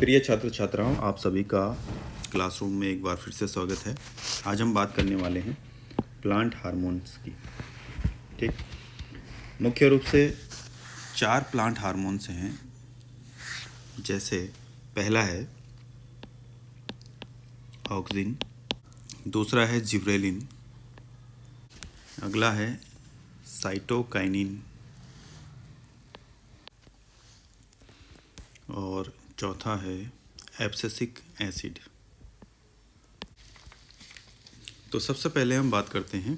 प्रिय छात्र छात्राओं, आप सभी का क्लासरूम में एक बार फिर से स्वागत है। आज हम बात करने वाले हैं प्लांट हार्मोन्स की। ठीक, मुख्य रूप से 4 प्लांट हार्मोन्स हैं। जैसे पहला है ऑक्सिन, दूसरा है जिब्रेलिन, अगला है साइटोकाइनिन और चौथा है एब्सिसिक एसिड। तो सबसे पहले हम बात करते हैं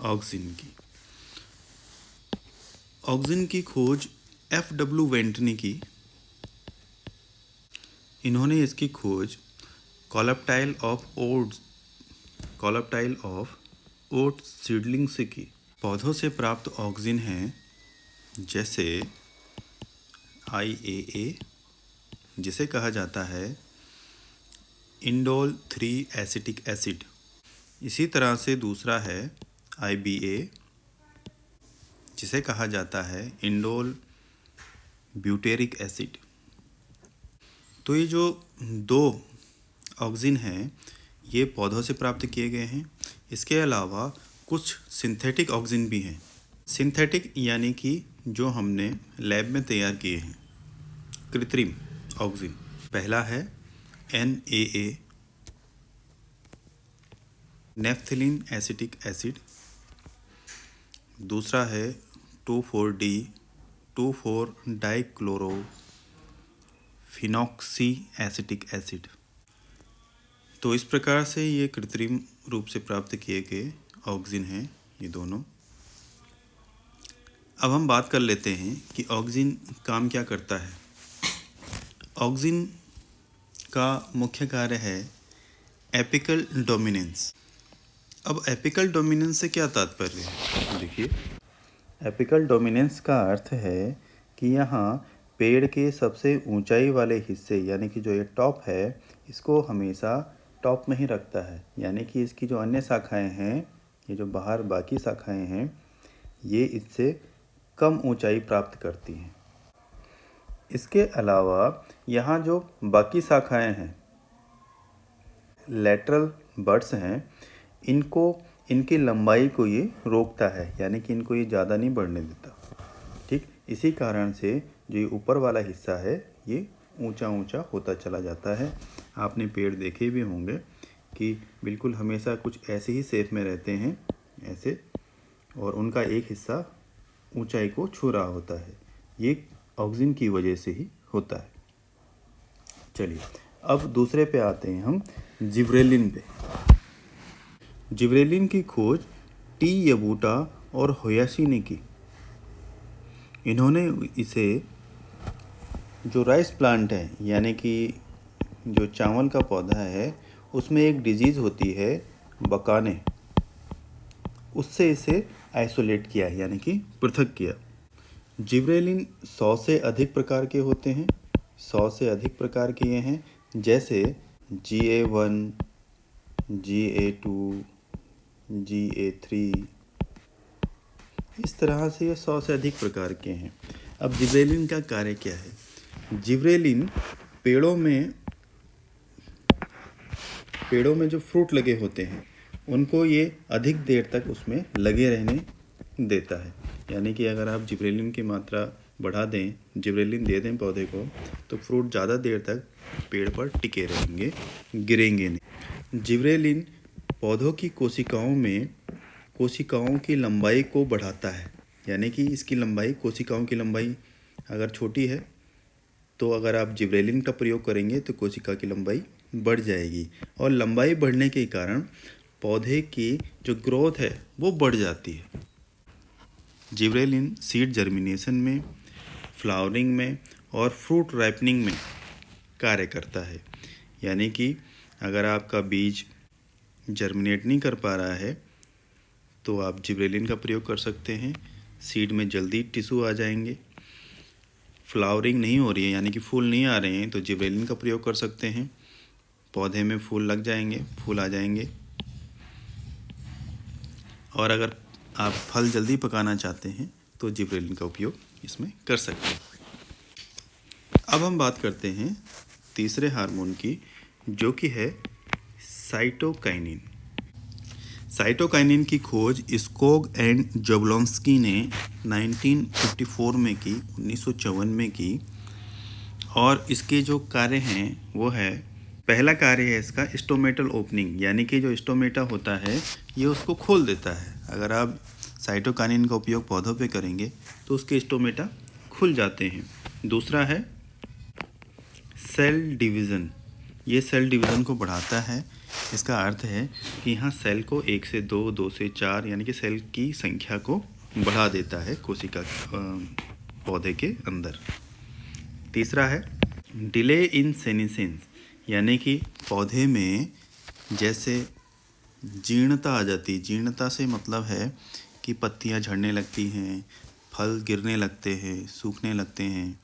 ऑक्सिन की। ऑक्सिन की खोज F.W. वेंट ने की। इन्होंने इसकी खोज कॉलप्टाइल ऑफ ओट्स सीडलिंग से की। पौधों से प्राप्त ऑक्सिन हैं जैसे IAA, जिसे कहा जाता है इंडोल 3 एसिटिक एसिड। इसी तरह से दूसरा है IBA, जिसे कहा जाता है इंडोल ब्यूटेरिक एसिड। तो ये जो 2 ऑक्सिन हैं ये पौधों से प्राप्त किए गए हैं। इसके अलावा कुछ सिंथेटिक ऑक्सिन भी हैं। सिंथेटिक यानी कि जो हमने लैब में तैयार किए हैं, कृत्रिम ऑक्सिन। पहला है NAA, नेफ्थलीन एसिटिक एसिड। दूसरा है 2,4-D 2,4-डाइक्लोरो फिनॉक्सी एसिटिक एसिड। तो इस प्रकार से ये कृत्रिम रूप से प्राप्त किए गए ऑक्सिन हैं ये दोनों। अब हम बात कर लेते हैं कि ऑक्सिन काम क्या करता है। ऑक्सिन का मुख्य कार्य है एपिकल डोमिनेंस। अब एपिकल डोमिनेंस से क्या तात्पर्य है? देखिए, एपिकल डोमिनेंस का अर्थ है कि यहाँ पेड़ के सबसे ऊंचाई वाले हिस्से यानी कि जो ये टॉप है इसको हमेशा टॉप में ही रखता है। यानी कि इसकी जो अन्य शाखाएं हैं, ये जो बाहर बाकी शाखाएं हैं, ये इससे कम ऊंचाई प्राप्त करती हैं। इसके अलावा यहाँ जो बाकी शाखाएं हैं, लैटरल बड्स हैं, इनकी लंबाई को ये रोकता है, यानी कि इनको ये ज़्यादा नहीं बढ़ने देता। ठीक, इसी कारण से जो ये ऊपर वाला हिस्सा है ये ऊंचा ऊंचा होता चला जाता है। आपने पेड़ देखे भी होंगे कि बिल्कुल हमेशा कुछ ऐसे ही शेप में रहते हैं, ऐसे, और उनका एक हिस्सा ऊंचाई को छू रहा होता है। ये ऑक्सिन की वजह से ही होता है। चलिए, अब दूसरे पे आते हैं हम, जिब्रेलिन पे। जिब्रेलिन की खोज T. यबूटा और होयाशी ने की। इन्होंने इसे जो राइस प्लांट है यानी कि जो चावल का पौधा है उसमें एक डिजीज़ होती है बकाने, उससे इसे आइसोलेट किया यानी कि पृथक किया। जिब्रेलिन 100 से अधिक प्रकार के होते हैं। 100 से अधिक प्रकार के ये हैं, जैसे GA1, GA2, GA3, इस तरह से ये 100 से अधिक प्रकार के हैं। अब जिब्रेलिन का कार्य क्या है? जिब्रेलिन पेड़ों में जो फ्रूट लगे होते हैं उनको ये अधिक देर तक उसमें लगे रहने देता है। यानी कि अगर आप जिब्रेलिन की मात्रा बढ़ा दें, जिब्रेलिन दे दें पौधे को, तो फ्रूट ज़्यादा देर तक पेड़ पर टिके रहेंगे, गिरेंगे नहीं। जिब्रेलिन पौधों की कोशिकाओं की लंबाई को बढ़ाता है। यानी कि इसकी लंबाई, कोशिकाओं की लंबाई अगर छोटी है तो अगर आप जिब्रेलिन का प्रयोग करेंगे तो कोशिका की लंबाई बढ़ जाएगी, और लंबाई बढ़ने के कारण पौधे की जो ग्रोथ है वो बढ़ जाती है। जिब्रेलिन सीड जर्मिनेशन में, फ्लावरिंग में और फ्रूट राइपनिंग में कार्य करता है। यानी कि अगर आपका बीज जर्मिनेट नहीं कर पा रहा है तो आप जिब्रेलिन का प्रयोग कर सकते हैं। सीड में जल्दी टिश्यू आ जाएंगे। फ्लावरिंग नहीं हो रही है यानी कि फूल नहीं आ रहे हैं तो जिब्रेलिन का प्रयोग कर सकते हैं, पौधे में फूल लग जाएंगे, फूल आ जाएंगे। और अगर आप फल जल्दी पकाना चाहते हैं तो जिब्रेलिन का उपयोग इसमें कर सकते हैं। अब हम बात करते हैं तीसरे हार्मोन की, जो कि है साइटोकाइनिन। साइटोकाइनिन की खोज स्कोग एंड जबलोंस्की ने 1954 में की, 1954 में की। और इसके जो कार्य हैं वो है, पहला कार्य है इसका स्टोमेटल ओपनिंग, यानी कि जो स्टोमेटा होता है ये उसको खोल देता है। अगर आप साइटोकाइनिन का उपयोग पौधों पे करेंगे तो उसके स्टोमेटा खुल जाते हैं। दूसरा है सेल डिवीज़न। ये सेल डिवीज़न को बढ़ाता है। इसका अर्थ है कि यहाँ सेल को 1 से 2, 2 से 4 यानी कि सेल की संख्या को बढ़ा देता है कोशिका पौधे के अंदर। तीसरा है डिले इन सेनेसेंस, यानी कि पौधे में जैसे जीर्णता आ जाती। जीर्णता से मतलब है कि पत्तियां झड़ने लगती हैं, फल गिरने लगते हैं, सूखने लगते हैं।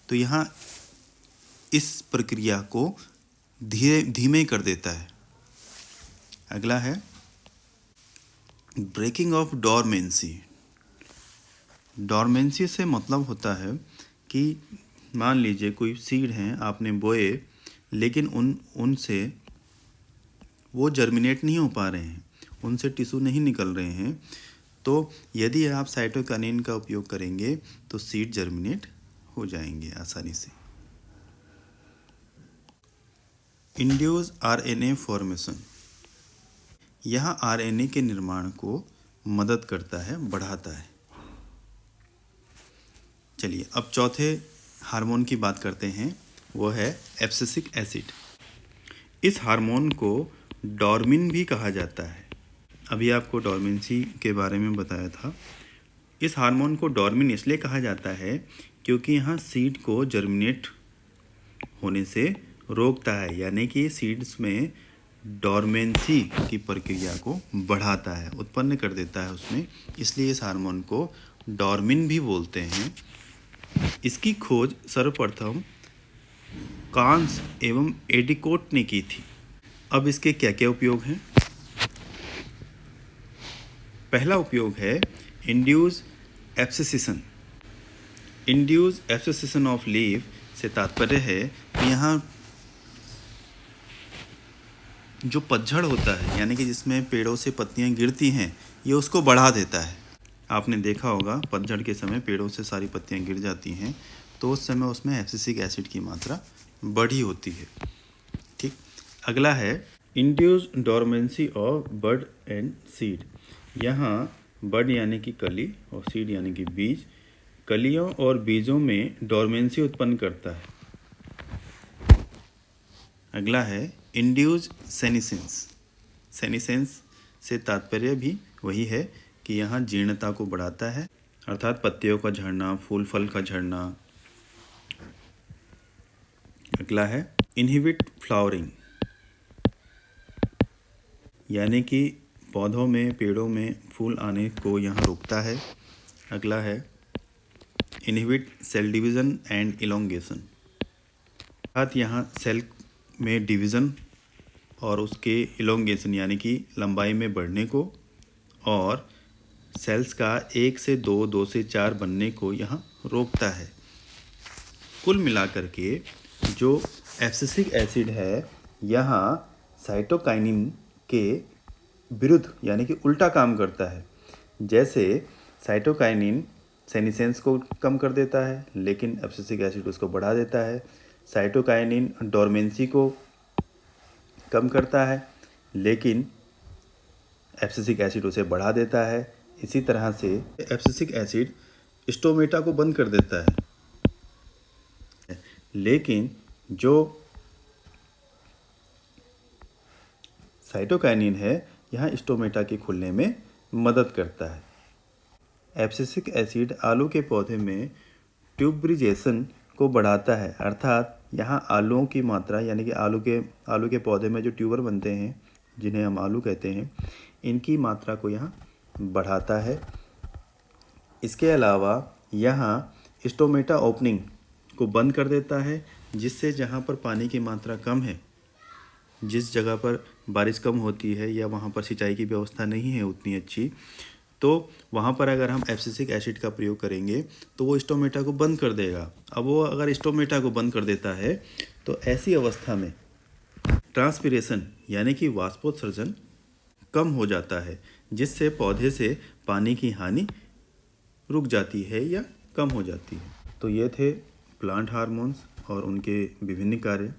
तो यहाँ इस प्रक्रिया को धीमे कर देता है। अगला है ब्रेकिंग ऑफ डोरमेंसी। डोरमेंसी से मतलब होता है कि मान लीजिए कोई सीड हैं आपने बोए, लेकिन उनसे वो जर्मिनेट नहीं हो पा रहे हैं, उनसे टिश्यू नहीं निकल रहे हैं। तो यदि आप साइटोकाइनिन का उपयोग करेंगे तो सीड जर्मिनेट हो जाएंगे आसानी से। इंड्यूस आरएनए फॉर्मेशन, यहाँ आरएनए के निर्माण को मदद करता है, बढ़ाता है। चलिए अब चौथे हार्मोन की बात करते हैं, वो है एब्सिसिक एसिड। इस हार्मोन को डोर्मिन भी कहा जाता है। अभी आपको डोरमेंसी के बारे में बताया था। इस हार्मोन को डोर्मिन इसलिए कहा जाता है क्योंकि यहाँ सीड को जर्मिनेट होने से रोकता है, यानी कि सीड्स में डोरमेंसी की प्रक्रिया को बढ़ाता है, उत्पन्न कर देता है उसमें। इसलिए इस हार्मोन को डोर्मिन भी बोलते हैं। इसकी खोज सर्वप्रथम कांस एवं एडिकोट ने की थी। अब इसके क्या क्या उपयोग हैं? पहला उपयोग है इंड्यूस एब्सिसिशन। इंड्यूस एब्सिसिशन ऑफ लीफ से तात्पर्य है कि यहाँ जो पतझड़ होता है, यानी कि जिसमें पेड़ों से पत्तियां गिरती हैं, ये उसको बढ़ा देता है। आपने देखा होगा पतझड़ के समय पेड़ों से सारी पत्तियां गिर जाती हैं, तो उस समय उसमें एब्सिसिक एसिड की मात्रा बढ़ी होती है। ठीक। अगला है induce dormancy of bud and seed. यहाँ बड यानी कि कली और सीड यानी कि बीज, कलियों और बीजों में डोरमेंसी उत्पन्न करता है। अगला है इंड्यूस सेनिसेंस। सेनिसेंस से तात्पर्य भी वही है कि यहाँ जीर्णता को बढ़ाता है, अर्थात पत्तियों का झड़ना, फूल फल का झड़ना। अगला है इनहिबिट फ्लावरिंग, यानी कि पौधों में, पेड़ों में फूल आने को यहाँ रोकता है। अगला है inhibit cell division and elongation, अर्थात यहाँ सेल में डिवीज़न और उसके इलोंगेशन यानी कि लंबाई में बढ़ने को, और सेल्स का 1 से 2, 2 से 4 बनने को यहाँ रोकता है। कुल मिलाकर के जो एब्सिसिक एसिड है यहाँ साइटोकाइनिन के विरुद्ध यानी कि उल्टा काम करता है। जैसे साइटोकाइनिन सेनिसेंस को कम कर देता है, लेकिन एब्सिसिक एसिड उसको बढ़ा देता है। साइटोकाइनिन डोरमेंसी को कम करता है, लेकिन एब्सिसिक एसिड उसे बढ़ा देता है। इसी तरह से एब्सिसिक एसिड स्टोमेटा को बंद कर देता है, लेकिन जो साइटोकाइनिन है यहाँ स्टोमेटा के खुलने में मदद करता है। एब्सिसिक एसिड आलू के पौधे में ट्यूबरिजेशन को बढ़ाता है, अर्थात यहाँ आलूओं की मात्रा यानी कि आलू के पौधे में जो ट्यूबर बनते हैं, जिन्हें हम आलू कहते हैं, इनकी मात्रा को यहाँ बढ़ाता है। इसके अलावा यहाँ स्टोमेटा ओपनिंग को बंद कर देता है, जिससे जहाँ पर पानी की मात्रा कम है, जिस जगह पर बारिश कम होती है या वहाँ पर सिंचाई की व्यवस्था नहीं है उतनी अच्छी, तो वहाँ पर अगर हम एब्सिसिक एसिड का प्रयोग करेंगे तो वो स्टोमेटा को बंद कर देगा। अब वो अगर स्टोमेटा को बंद कर देता है तो ऐसी अवस्था में ट्रांसपिरेशन यानी कि वाष्पोत्सर्जन कम हो जाता है, जिससे पौधे से पानी की हानि रुक जाती है या कम हो जाती है। तो ये थे प्लांट हार्मोन्स और उनके विभिन्न कार्य।